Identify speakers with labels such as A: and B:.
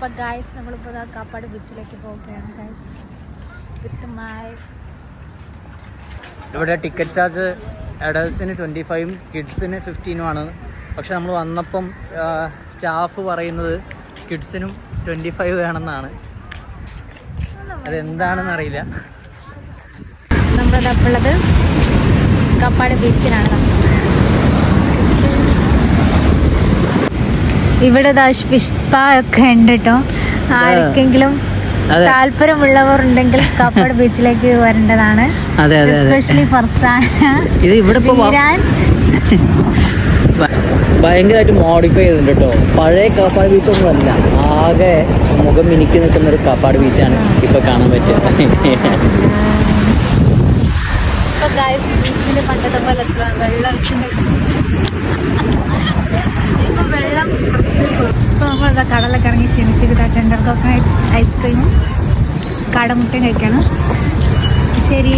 A: അപ്പോൾ ഗായ്സ് നമ്മളിപ്പോൾ കാപ്പാട് ബീച്ചിലേക്ക് പോവുകയാണ് ഗായ്സ് വിത്ത് മൈ.
B: ഇവിടെ ടിക്കറ്റ് ചാർജ് അഡൽസിന് 25 കിഡ്സിന് 15 ആണ്. പക്ഷെ നമ്മൾ വന്നപ്പം സ്റ്റാഫ് പറയുന്നത് കിഡ്സിനും 25 വേണമെന്നാണ്. അതെന്താണെന്ന് അറിയില്ല.
A: നമ്മളിപ്പോൾ ഉള്ളത് കാപ്പാട് ബീച്ചിലാണ്. ഇവിടെ ഫിഷ് സ്പാ ഒക്കെ ഉണ്ട് കേട്ടോ. ആർക്കെങ്കിലും താല്പര്യമുള്ളവർ ഉണ്ടെങ്കിൽ കാപ്പാട് ബീച്ചിലേക്ക് വരേണ്ടതാണ്. എസ്പെഷ്യലി
B: ഭയങ്കരമായിട്ട് മോഡിഫൈ ചെയ്തിട്ടുണ്ട് കേട്ടോ. പഴയ കാപ്പാട് ബീച്ചൊന്നും അല്ല, ആകെ മുഖം മിനുക്കി നിൽക്കുന്ന ഒരു കാപ്പാട് ബീച്ചാണ് ഇപ്പൊ കാണാൻ പറ്റുക.
A: ബീച്ചിൽ പണ്ടത്തെ പോലെ വെള്ളം ഇപ്പോൾ നമ്മളിതാ കടലൊക്കെ ഇറങ്ങി ക്ഷണിച്ചിട്ട് ടെൻഡർക്കൊക്കെ ഐസ്ക്രീമും കാടമുട്ടയും കഴിക്കണം. ശരി.